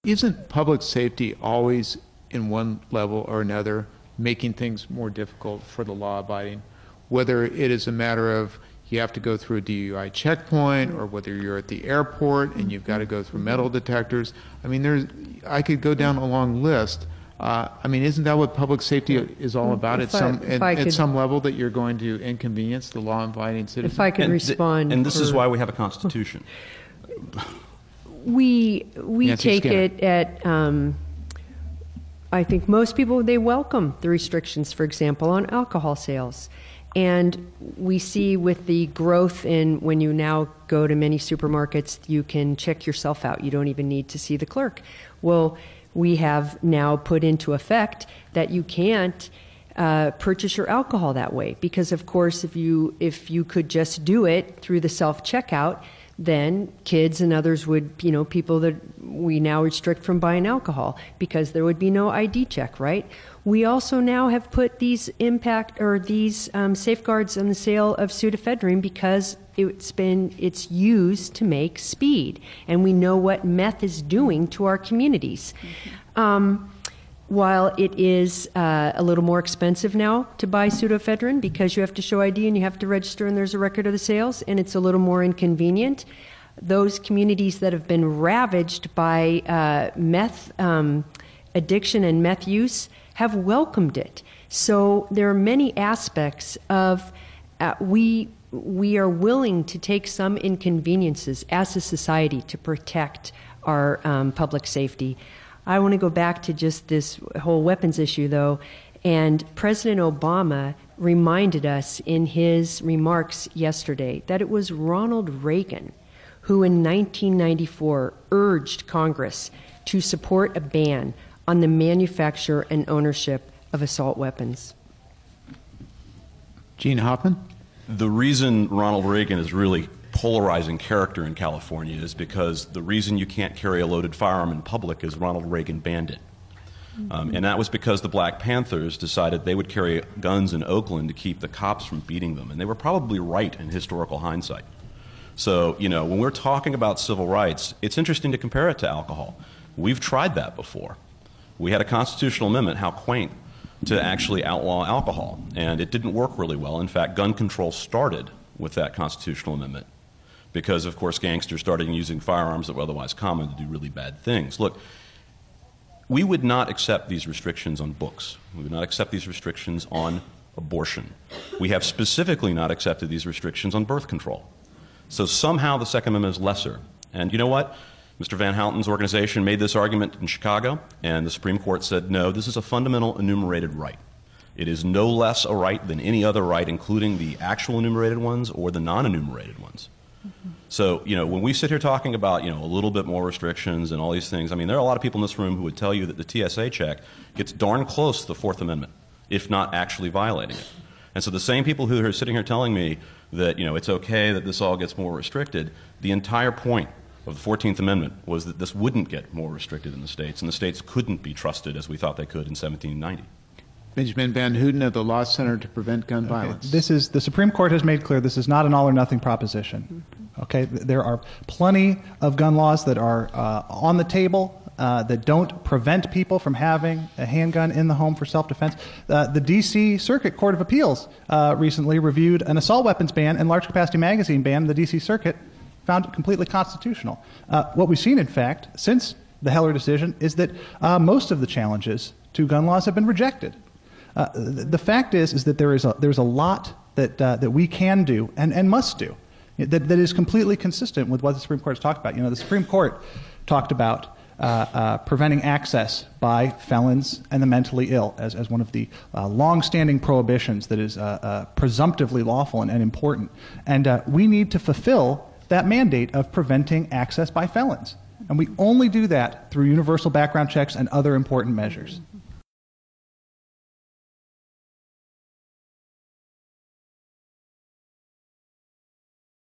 Isn't public safety always in one level or another making things more difficult for the law-abiding? Whether it is a matter of you have to go through a DUI checkpoint, or whether you're at the airport and you've got to go through metal detectors. I mean, I could go down a long list. I mean, isn't that what public safety is all about? At some level, that you're going to inconvenience the law-abiding citizen? If I could respond. And this is why we have a Constitution. We take it at, I think most people, they welcome the restrictions, for example, on alcohol sales. And we see with the growth in when you now go to many supermarkets, you can check yourself out. You don't even need to see the clerk. Well, we have now put into effect that you can't purchase your alcohol that way, because of course if you could just do it through the self-checkout, then kids and others would, people that we now restrict from buying alcohol because there would be no ID check, right? We also now have put these safeguards on the sale of pseudoephedrine because it's used to make speed, and we know what meth is doing to our communities. While it is a little more expensive now to buy pseudoephedrine because you have to show ID and you have to register and there's a record of the sales, and it's a little more inconvenient, those communities that have been ravaged by meth addiction and meth use have welcomed it. So there are many aspects of we are willing to take some inconveniences as a society to protect our public safety. I want to go back to just this whole weapons issue, though, and President Obama reminded us in his remarks yesterday that it was Ronald Reagan who in 1994 urged Congress to support a ban on the manufacture and ownership of assault weapons. Gene Hoffman? The reason Ronald Reagan is really polarizing character in California is because the reason you can't carry a loaded firearm in public is Ronald Reagan banned it. And that was because the Black Panthers decided they would carry guns in Oakland to keep the cops from beating them. And they were probably right in historical hindsight. So, when we're talking about civil rights, it's interesting to compare it to alcohol. We've tried that before. We had a constitutional amendment, how quaint, to actually outlaw alcohol. And it didn't work really well. In fact, gun control started with that constitutional amendment because, of course, gangsters started using firearms that were otherwise common to do really bad things. Look, we would not accept these restrictions on books. We would not accept these restrictions on abortion. We have specifically not accepted these restrictions on birth control. So somehow the Second Amendment is lesser. And you know what? Mr. Van Houten's organization made this argument in Chicago, and the Supreme Court said, no, this is a fundamental enumerated right. It is no less a right than any other right, including the actual enumerated ones or the non-enumerated ones. So, when we sit here talking about, a little bit more restrictions and all these things, I mean, there are a lot of people in this room who would tell you that the TSA check gets darn close to the Fourth Amendment, if not actually violating it. And so the same people who are sitting here telling me that, it's okay that this all gets more restricted, the entire point of the 14th Amendment was that this wouldn't get more restricted in the states, and the states couldn't be trusted as we thought they could in 1790. Benjamin Van Houten of the Law Center to Prevent Gun Violence. The Supreme Court has made clear this is not an all or nothing proposition. Okay, there are plenty of gun laws that are on the table that don't prevent people from having a handgun in the home for self-defense. The D.C. Circuit Court of Appeals recently reviewed an assault weapons ban and large capacity magazine ban. The D.C. Circuit found it completely constitutional. What we've seen, in fact, since the Heller decision is that most of the challenges to gun laws have been rejected. The fact is that there's a lot that we can do and must do that is completely consistent with what the Supreme Court has talked about. The Supreme Court talked about preventing access by felons and the mentally ill as one of the long-standing prohibitions that is presumptively lawful and important. And we need to fulfill that mandate of preventing access by felons. And we only do that through universal background checks and other important measures.